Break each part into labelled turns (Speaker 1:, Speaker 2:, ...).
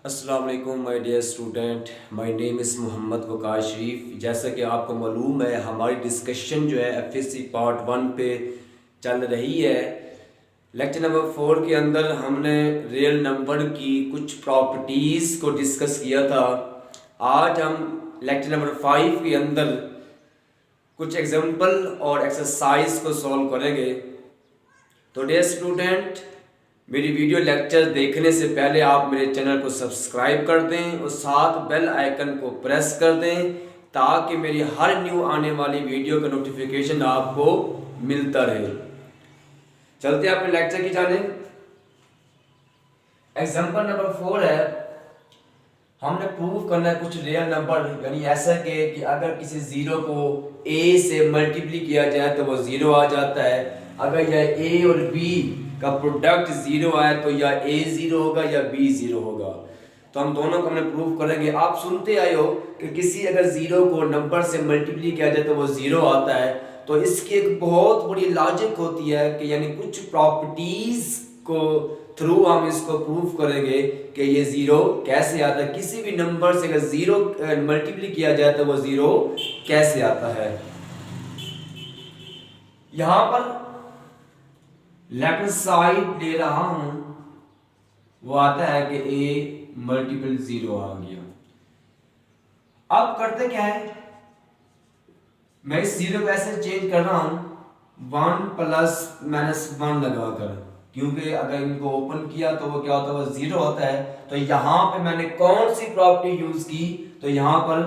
Speaker 1: अस्सलाम वालेकुम my dear student, my name is Mohammad Waqar Sharif. जैसा कि आपको मालूम है, हमारी डिस्कशन जो है एफएससी पार्ट 1 पे चल रही है। लेक्चर नंबर 4 के अंदर हमने रियल नंबर की कुछ प्रॉपर्टीज़ को डिस्कस किया था। आज हम लेक्चर नंबर 5 के अंदर कुछ एग्जाम्पल और एक्सरसाइज को सॉल्व करेंगे। तो डियर स्टूडेंट, मेरी वीडियो लेक्चर देखने से पहले आप मेरे चैनल को सब्सक्राइब कर दें और साथ बेल आइकन को प्रेस कर दें ताकि मेरी हर न्यू आने वाली वीडियो का नोटिफिकेशन आपको मिलता रहे। चलते हैं अपने लेक्चर की जानिब। एग्जांपल नंबर 4 है, हमने प्रूव करना है कुछ रियल नंबर, यानी ऐसा कि अगर किसी जीरो को ए से मल्टीप्लाई किया जाए तो वो जीरो आ जाता है। अगर यह ए और बी का प्रोडक्ट जीरो आए तो या ए जीरो होगा या बी जीरो होगा। तो हम दोनों को हमने प्रूव करेंगे। आप सुनते आए हो कि किसी अगर जीरो को नंबर से मल्टीप्लाई किया जाए तो वो जीरो आता है। तो इसकी एक बहुत बड़ी लॉजिक होती है कि यानी कुछ प्रॉपर्टीज को थ्रू हम इसको प्रूव करेंगे कि ये जीरो कैसे आता है। किसी भी नंबर से अगर जीरो मल्टीप्लाई किया जाए तो वो जीरो कैसे आता है। यहां पर लेफ्ट साइड ले रहा हूं, वो आता है कि a मल्टीपल जीरो आ गया। अब करते क्या है, मैं इस जीरो को ऐसे चेंज कर रहा हूं 1 प्लस माइनस 1 लगाकर, क्योंकि अगर इनको ओपन किया तो वो क्या होता है, वो जीरो होता है। तो यहां पे मैंने कौन सी प्रॉपर्टी यूज की, तो यहां पर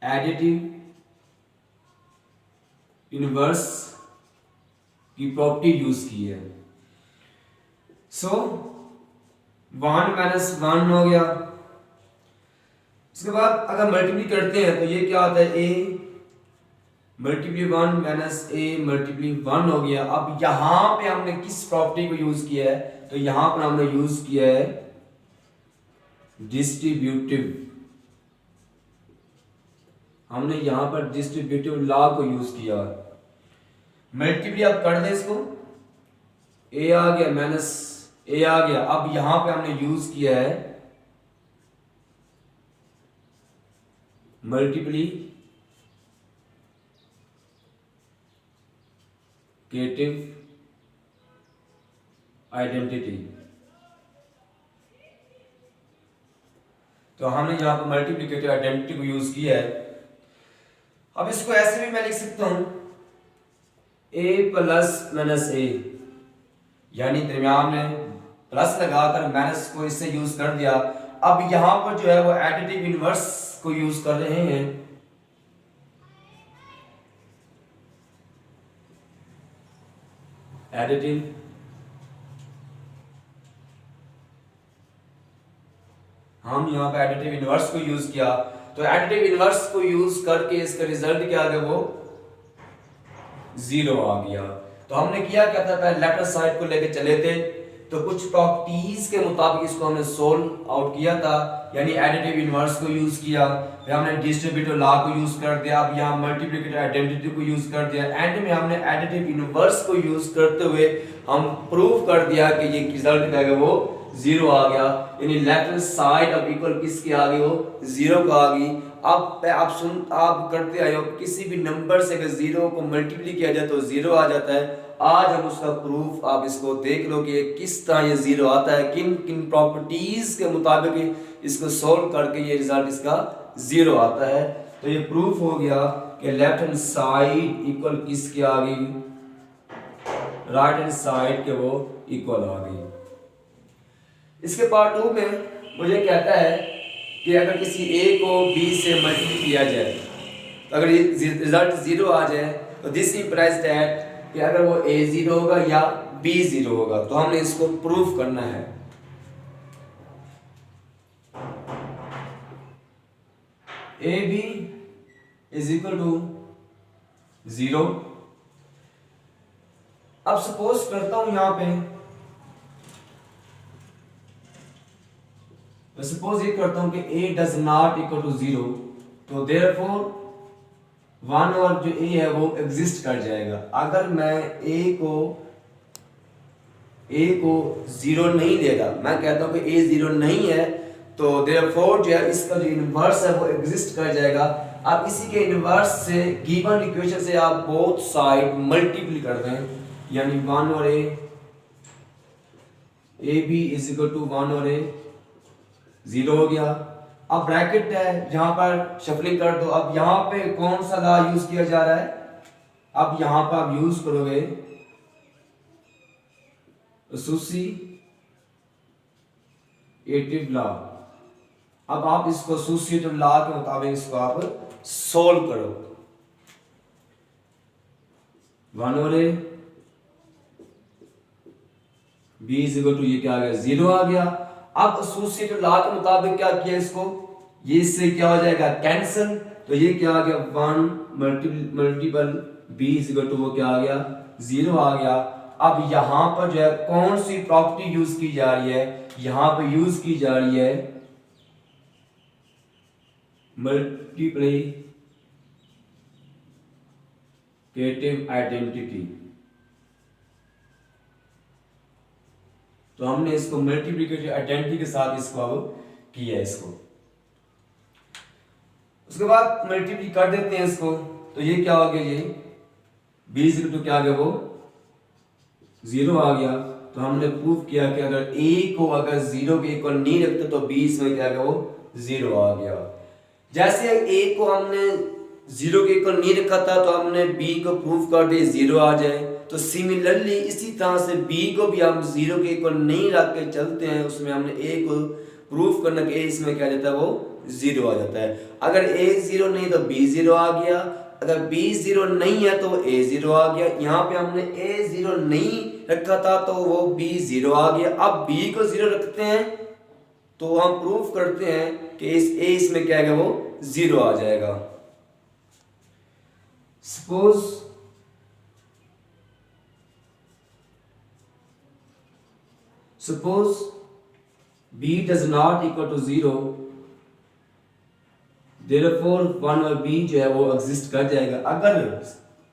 Speaker 1: एडिटिव इनवर्स की प्रॉपर्टी यूज की है। सो 1 माइनस 1 हो गया। उसके बाद अगर मल्टीप्लाई करते हैं तो ये क्या आता है, a multiply 1 minus a multiply 1 हो गया। अब यहां पे हमने किस प्रॉपर्टी को यूज किया है, तो यहां पर हमने यूज किया है डिस्ट्रीब्यूटिव। हमने यहां पर डिस्ट्रीब्यूटिव लॉ को यूज किया। मल्टीप्लाई आप कर दें इसको, a आ गया माइनस a आ गया। अब यहां पे हमने यूज किया है मल्टीप्लिकेटिव आइडेंटिटी। तो हमने यहां पर मल्टीप्लिकेटिव आइडेंटिटी को यूज किया है। अब इसको ऐसे भी मैं लिख सकता हूं a प्लस माइनस a, यानी दरमियान में प्लस लगाकर माइनस को इससे यूज कर दिया। अब यहां पर जो है वो एडिटिव इनवर्स को यूज कर रहे हैं। एडिटिव हम यहां पे एडिटिव इनवर्स को यूज किया। तो एडिटिव इनवर्स को यूज करके इसका रिजल्ट क्या आ गया, वो जीरो आ गया। तो हमने किया क्या था, पहले लेफ्ट साइड को लेके चले थे, तो कुछ प्रॉपर्टीज के मुताबिक इसको हमने सोल्व आउट किया था, यानी एडिटिव इनवर्स को यूज किया, फिर हमने डिस्ट्रीब्यूटिव लॉ को यूज कर दिया। अब यहाँ मल्टीप्लिकेटिव आइडेंटिटी को यूज कर दिया। एंड में हमने एडिटिव इनवर्स को यूज करते हुए हम प्रूव कर दिया कि ये रिजल्ट क्या है, वो जीरो आ गया। यानी लेफ्ट साइड अब इक्वल किसकी आ गई, वो जीरो का आ गई। अब आप करते आए हो, किसी भी नंबर से अगर जीरो को मल्टीप्लाई किया जाए तो जीरो आ जाता है। आज हम उसका प्रूफ, आप इसको देख लो कि किस तरह ये जीरो आता है, किन किन प्रॉपर्टीज के मुताबिक इसको सोल्व करके ये रिजल्ट इसका जीरो आता है। तो ये प्रूफ हो गया कि लेफ्ट हैंड साइड इक्वल किसके आ गई, राइट हैंड साइड के वो इक्वल आ गई। इसके पार्ट 2 में मुझे कहता है कि अगर किसी a को b से मल्टीप्लाई किया जाए तो अगर रिजल्ट जीरो आ जाए तो दिस इंप्लाइज दैट कि अगर वो a जीरो होगा या b जीरो होगा। तो हमने इसको प्रूफ करना है। ab is equal to zero. अब सपोज करता हूं यहां पे, मैं सपोज ये करता हूं कि a does not equal to zero, तो देयरफॉर 1 और जो a है वो एग्जिस्ट कर जाएगा। अगर मैं a को ए को जीरो नहीं देगा, मैं कहता हूँ कि ए जीरो नहीं है, तो देयरफॉर जो है इसका जो इनवर्स है वो एग्जिस्ट कर जाएगा। आप इसी के इनवर्स से गिवन इक्वेशन से आप बोथ साइड मल्टीप्लाई कर दें, यानी 1 और A B is equal to 1 और ए 0 हो गया। अब ब्रैकेट है, यहाँ पर शफलिंग कर दो। अब यहाँ पे कौन सा लॉ यूज किया जा रहा है, अब यहाँ पर आप यूज करोगे एसोसिएटिव लॉ। अब आप इसको एसोसिएटिव लॉ के मुताबिक इसको आप सोल्व करो। 1 और A B is equal to, ये क्या आ गया 0 आ गया। अब एसोसिएटिव लॉ के मुताबिक क्या किया इसको, ये इससे क्या हो जाएगा कैंसिल, तो ये क्या आ गया 1 multiple B is equal to वो क्या आ गया 0 आ गया। अब यहां पर जो है कौन सी प्रॉपर्टी यूज की जा रही है, यहां पर यूज की जा रही है मल्टीप्लिकेटिव आइडेंटिटी। तो हमने इसको मल्टीप्लिकेटिव आइडेंटिटी के साथ इसको अब किया इसको। उसके बाद मल्टीप्लाई कर देते हैं इसको, तो ये क्या हो गया, ये b इक्वल टू क्या आ गया वो 0 आ गया। तो हमने प्रूव किया कि अगर a को अगर 0 के इक्वल नहीं रखते तो b इसमें क्या आ गया वो 0 आ गया। जैसे a को हमने 0 के इक्वल नहीं रखा था तो हमने b को प्रूव कर दिया 0 आ जाए। तो सिमिलरली इसी तरह से b को भी हम 0 के इक्वल नहीं रख के चलते हैं, उसमें हमने a को प्रूफ करना कि a इसमें क्या जाता है वो 0 आ जाता है। अगर a 0 नहीं तो b 0 आ गया, अगर b 0 नहीं है तो a 0 आ गया। यहाँ पे हमने a 0 नहीं रखा था तो वो b 0 आ गया। अब b को 0 रखते हैं तो हम प्रूफ करते हैं कि इस a इसमें क्या है वो 0 आ जाएगा। Suppose b does not equal to 0, therefore 1 और b जो है वो एग्जिस्ट कर जाएगा। अगर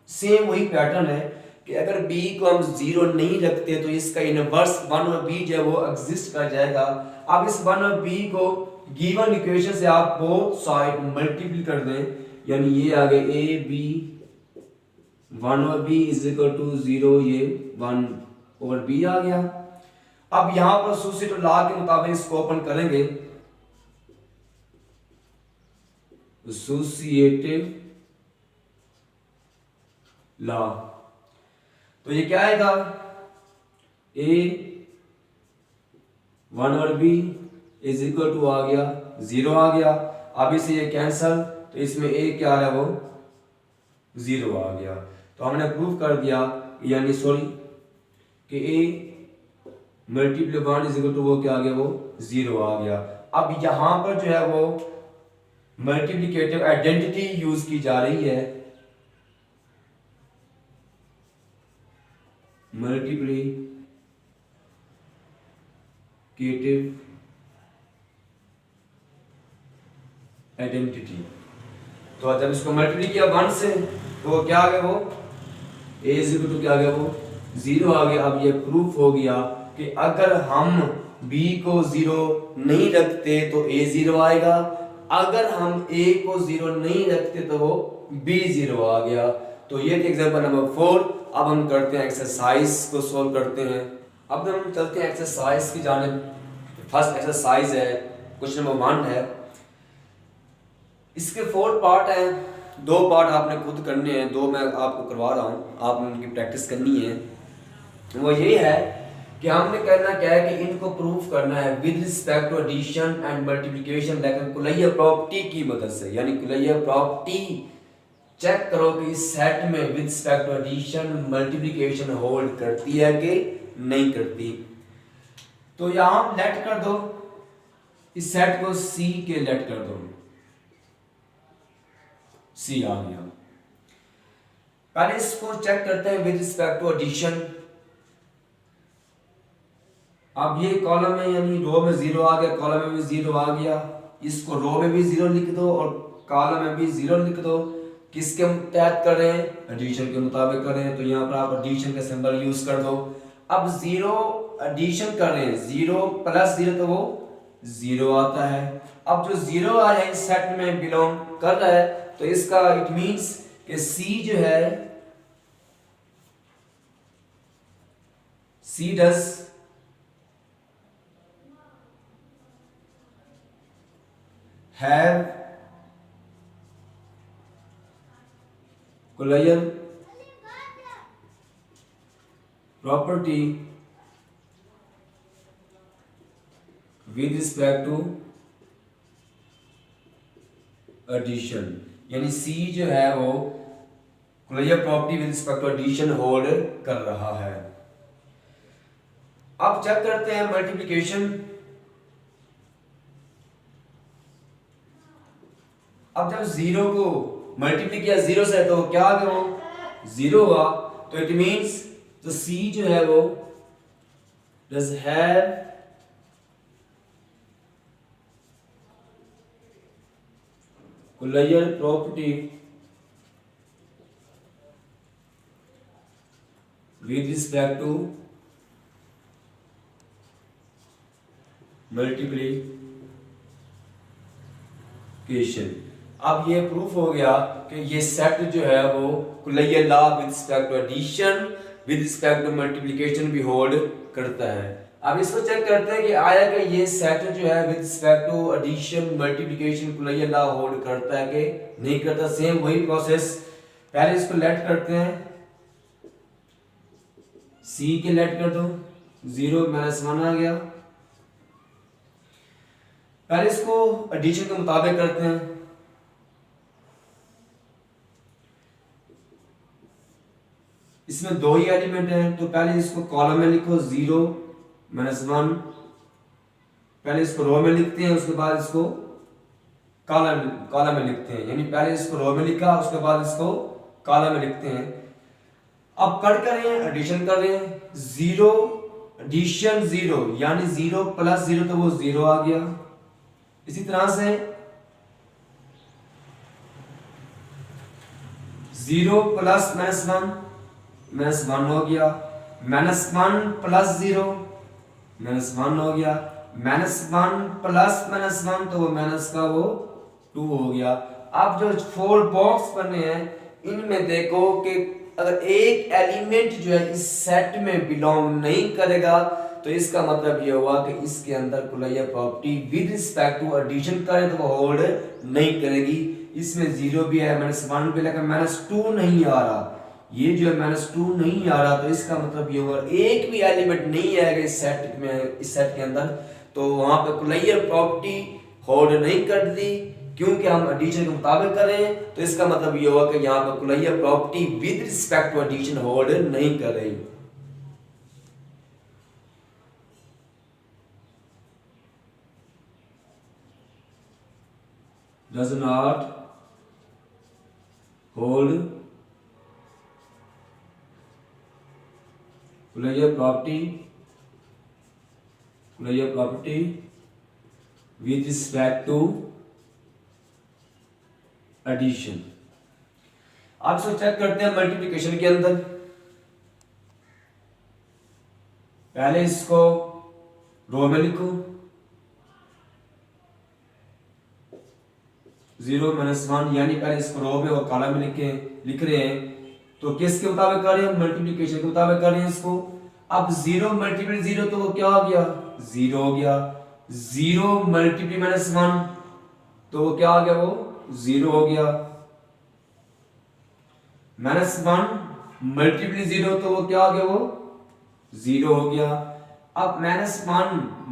Speaker 1: सेम वही पैटर्न है कि अगर b को हम 0 नहीं रखते तो इसका इनवर्स 1 और b जो है वो एग्जिस्ट कर जाएगा। अब इस 1 और b को गिवन इक्वेशन से आप बोथ साइड मल्टीप्लाई कर दें, यानी ये आ गए a b 1 और b इज इक्वल टू 0, ये 1 और b आ गया। अब यहां पर एसोसिएटिव लॉ के मुताबिक इसको ओपन करेंगे, एसोसिएटिव लॉ, तो ये क्या आएगा a 1 और b इज इक्वल टू आ गया 0 आ गया। अब इसे ये कैंसल, तो इसमें a क्या आ रहा है वो 0 आ गया। तो हमने प्रूव कर दिया, यानी सॉरी कि a multiply 1 is equal to वो क्या आ गया वो 0 आ गया। अब यहां पर जो है वो मल्टीप्लिकेटिव आइडेंटिटी यूज की जा रही है, मल्टीप्लिकेटिव आइडेंटिटी। तो जब इसको मल्टीप्लाई किया 1 से तो क्या आ गया वो a इज इक्वल टू क्या आ गया वो 0 आ गया। अब ये प्रूफ हो गया कि अगर हम b को 0 नहीं रखते तो a 0 आएगा, अगर हम a को 0 नहीं रखते तो वो b 0 आ गया। तो ये थे एग्जांपल नंबर 4। अब हम करते हैं एक्सरसाइज को सोल्व करते हैं। अब हम चलते हैं एक्सरसाइज की जानिब। फर्स्ट एक्सरसाइज है, क्वेश्चन नंबर 1 है। इसके 4 पार्ट हैं, 2 पार्ट आपने खुद करने हैं, 2 मैं आपको करवा रहा हूँ, आपने उनकी प्रैक्टिस करनी है। वो यही है कि हमने करना क्या है कि इनको प्रूफ करना है with respect to addition and multiplication, लेकिन कुलैया प्रॉपर्टी की मदद से। यानी कुलैया प्रॉपर्टी चेक करो कि इस सेट में with respect to addition multiplication hold करती है कि नहीं करती। तो यहां लेट कर दो, इस सेट को C के लेट कर दो, C आ गया। पहले इसको चेक करते हैं विद रिस्पेक्ट टू एडिशन। अब ये कॉलम में यानी रो में 0 आ गया, कॉलम में भी 0 आ गया। इसको रो में भी 0 लिख दो और कॉलम में भी 0 लिख दो। किसके तहत कर रहे हैं, एडिशन के मुताबिक कर रहे हैं, तो यहाँ पर आप एडिशन का सिंबल यूज कर दो। अब जीरो एडिशन कर रहे हैं, जीरो प्लस जीरो तो वो जीरो आता है। अब जो जीरो आ है इस सेट में बिलोंग कर रहा है, तो इसका इट मींस कि सी जो है, C does have collier property with respect to addition, यानी C जो है वो collier property with respect to addition hold कर रहा है। अब चेक करते हैं मल्टीप्लिकेशन। अब जब जीरो को मल्टीप्लाई किया जीरो से तो क्या आ गया, वो जीरो हुआ, तो इट मींस तो सी जो है वो does have collier property with respect to multiplication. अब ये प्रूफ हो गया कि ये सेट जो है वो closure law with respect to addition with respect to multiplication भी होल्ड करता है। अब इसको चेक करते हैं कि आया कि ये सेट जो है with respect to addition multiplication closure law hold करता है कि नहीं करता। सेम वही प्रोसेस, पहले इसको लेट करते हैं, सी के लेट कर दो, जीरो माइनस वन आ गया। पहले इसको एडिशन के मुताबिक करते हैं, इसमें दो ही एलिमेंट हैं, तो पहले इसको कॉलम में लिखो, जीरो माइनस वन, पहले इसको रो में लिखते हैं, उसके बाद इसको कॉलम में लिखते हैं, यानी पहले इसको रो में लिखा, उसके बाद इसको कॉलम में लिखते हैं। अब कट कर रहे हैं, एडिशन कर रहे हैं, जीरो एडिशन जीरो यानी जीरो प्लस जीरो तो वो जीरो आ गया। इसी तरह से zero plus minus one minus one हो गया, minus one plus zero minus one हो गया, minus one plus minus one तो वो माइनस का वो टू हो गया। अब जो फोर बॉक्स बने हैं इनमें देखो कि अगर एक एलिमेंट जो है इस सेट में बिलोंग नहीं करेगा तो इसका मतलब ये हुआ कि इसके अंदर closure property with respect to addition करें तो वो होल्ड नहीं करेगी। इसमें जीरो भी है, माइनस वन भी, लेकिन माइनस टू नहीं आ रहा, ये जो है माइनस टू नहीं आ रहा, तो इसका मतलब ये हुआ एक भी एलिमेंट नहीं आएगा इस सेट में, इस सेट के अंदर, तो वहां पे कुलैया प्रॉपर्टी होल्ड नहीं करती क्योंकि हम एडिशन के मुताबिक कर रहे हैं। तो इसका मतलब ये हुआ कि यहाँ पर closure property with respect to addition hold नहीं कर रही। does not hold closure property with respect to addition। अब इसको चेक करते हैं मल्टीप्लिकेशन के अंदर। पहले इसको रो में लिखो, जीरो माइनस वन, यानी पहले इसको रो में और कॉलम में लिख रहे हैं, तो किसके मुताबिक कर रहे हैं, मल्टीप्लिकेशन के मुताबिक कर रहे हैं इसको। अब जीरो मल्टीप्लाई जीरो तो वो क्या हो गया, जीरो हो गया, जीरो मल्टीप्लाई माइनस वन तो वो क्या आ गया, वो जीरो हो गया, माइनस वन मल्टीप्लाई जीरो तो वो क्या आ गया, वो जीरो हो गया। अब minus one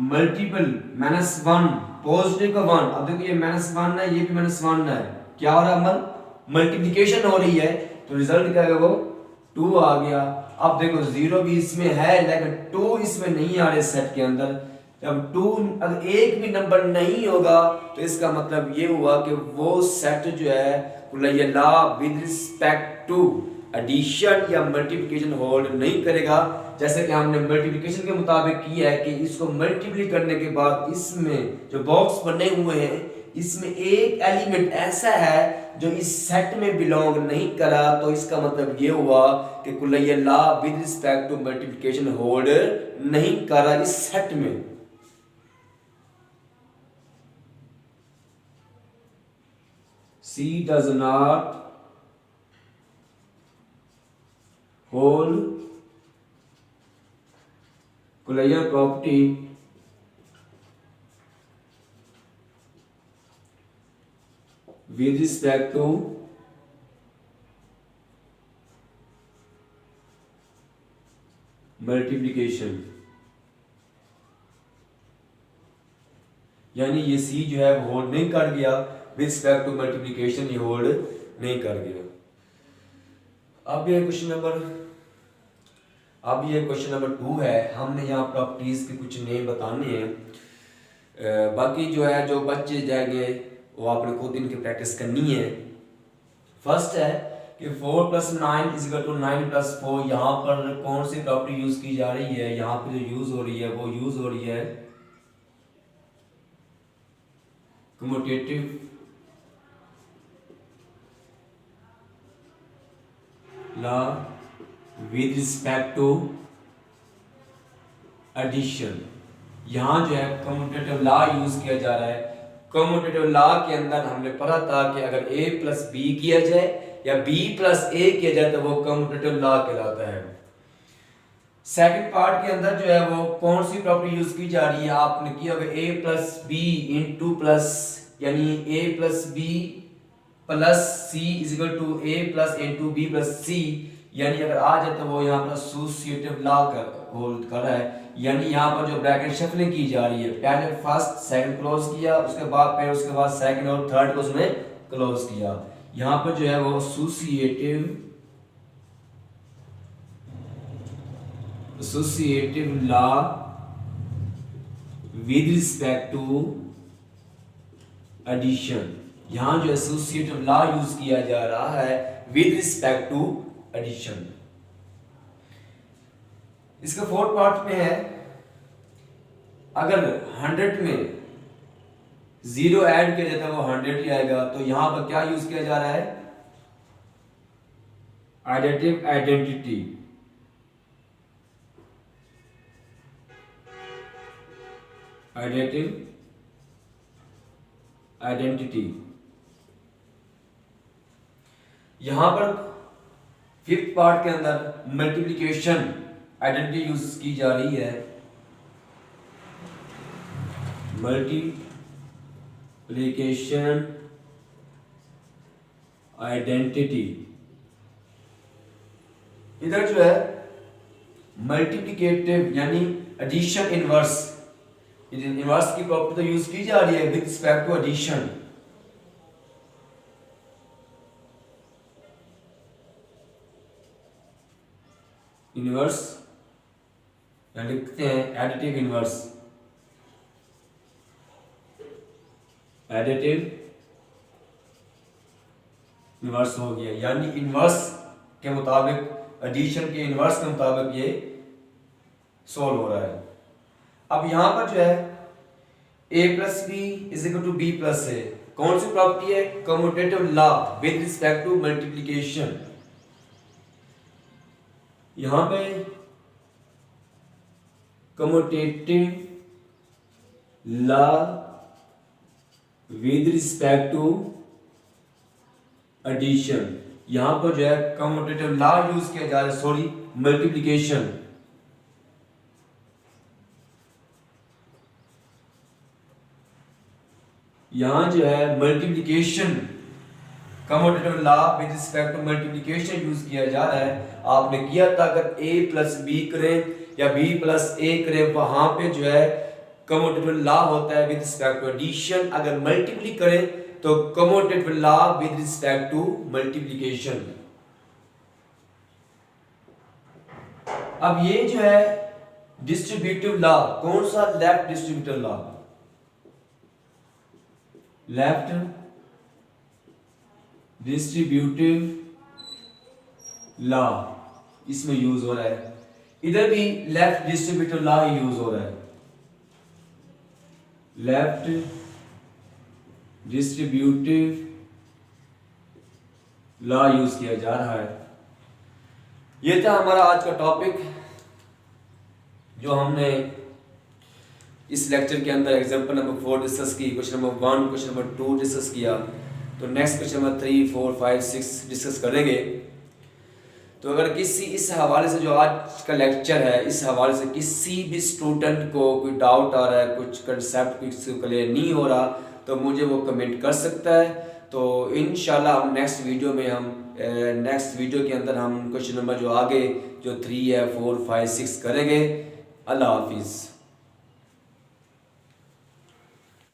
Speaker 1: multiple minus one positive का वन, अब देखो ये माइनस वन है, ये भी माइनस वन है, क्या हो रहा है, मल्टीप्लिकेशन हो रही है, तो रिजल्ट क्या है, वो टू आ गया। अब देखो जीरो भी इसमें है लेकिन टू इसमें नहीं आ रहे सेट के अंदर। जब टू अगर एक भी नंबर नहीं होगा तो इसका मतलब ये हुआ कि वो सेट जो है closure law with respect to addition या मल्टीप्लिकेशन होल्ड नहीं करेगा। जैसे कि हमने मल्टीप्लिकेशन के मुताबिक किया है कि इसको मल्टीप्लाई करने के बाद इसमें जो बॉक्स बने हुए हैं इसमें एक एलिमेंट ऐसा है जो इस सेट में बिलोंग नहीं करा, तो इसका मतलब ये हुआ कि closure law with respect to multiplication hold नहीं करा इस सेट में। C does not hold closure property with respect to multiplication, यानी ये सी जो है वो होल्ड नहीं कर गया विद रिस्पेक्ट टू मल्टीप्लिकेशन, ये होल्ड नहीं कर गया। अब ये क्वेश्चन नंबर 2 है। हमने यहाँ प्रॉपर्टीज के कुछ नेम बताने हैं, बाकी जो है जो बच्चे जाएंगे वो आपने खुद इनकी प्रैक्टिस करनी है। फर्स्ट है कि 4 + 9 = 9 + 4। यहाँ पर कौन सी प्रॉपर्टी यूज की जा रही है? यहाँ पर जो यूज हो रही है वो यूज हो रही है commutative law with respect to addition. यहाँ जो है कम्यूटेटिव लॉ यूज किया जा रहा है। कम्यूटेटिव लॉ के अंदर हमने पढ़ा था कि अगर a + b किया जाए या b + a किया जाए तो वो कम्यूटेटिव लॉ कहलाता है। सेकंड पार्ट के अंदर जो है वो कौन सी प्रॉपर्टी यूज की जा रही है? आपने किया होगा a + b * प्लस, यानी a + b + c = a + b + c, यानी अगर आ जाए तो वो यहाँ पर एसोसिएटिव लॉ होल्ड कर रहा है। यानी यहाँ पर जो ब्रैकेट शफलिंग की जा रही है, पहले फर्स्ट सेकंड क्लोज किया, उसके बाद सेकंड और थर्ड को उसने क्लोज किया। यहाँ पर जो है वो associative law with respect to addition. यहाँ जो एसोसिएटिव लॉ यूज किया जा रहा है विद रिस्पेक्ट टू एडिशन। इसका फोर्थ पार्ट में है, अगर 100 में 0 ऐड किया जाता है वो 100 ही आएगा। तो यहां पर क्या यूज किया जा रहा है? Additive identity. यहां पर फिफ्थ पार्ट के अंदर मल्टीप्लिकेशन आइडेंटिटी यूज की जा रही है। मल्टीप्लिकेशन आइडेंटिटी, इधर जो है मल्टीप्लिकेटिव यानी एडिशन इनवर्स, इनवर्स की प्रॉपर्टी तो यूज की जा रही है with respect to addition. Inverse लिखते हैं एडिटिव इनवर्स, एडिटिव इनवर्स हो गया, यानी इनवर्स के मुताबिक, एडिशन के इनवर्स के मुताबिक ये सोल्व हो रहा है। अब यहां पर जो है a + b = b + a, कौन सी प्रॉपर्टी है? Commutative law with respect to multiplication. यहां पे commutative law with respect to addition, यहां पर जो है कम्यूटेटिव लॉ यूज किया जा रहा है, सॉरी मल्टीप्लिकेशन। यहां जो है multiplication, commutative law with respect to multiplication use किया जा रहा है। आपने किया था अगर a + b करें या b + a करें, वहां पे जो है कम्यूटेटिव लॉ होता है विद रिस्पेक्ट टू एडिशन। अगर मल्टीप्ली करें तो commutative law with respect to multiplication. अब ये जो है डिस्ट्रीब्यूटिव लॉ, कौन सा? Left distributive law, left distributive law इसमें यूज हो रहा है। इधर भी लेफ्ट डिस्ट्रीब्यूटिव लॉ यूज हो रहा है, लेफ्ट डिस्ट्रीब्यूटिव लॉ यूज किया जा रहा है। ये था हमारा आज का टॉपिक जो हमने इस लेक्चर के अंदर एग्जांपल नंबर 4 डिस्कस की, question number 1, question number 2 discuss किया। तो नेक्स्ट क्वेश्चन नंबर 3, 4, 5, 6 डिस्कस करेंगे। तो अगर किसी इस हवाले से जो आज का लेक्चर है, इस हवाले से किसी भी स्टूडेंट को कोई डाउट आ रहा है, कुछ कंसेप्ट किसी को क्लियर नहीं हो रहा, तो मुझे वो कमेंट कर सकता है। तो इंशाल्लाह हम नेक्स्ट वीडियो के अंदर हम क्वेश्चन नंबर जो आगे जो 3 है, 4, 5, 6 करेंगे। अल्लाह हाफिज़।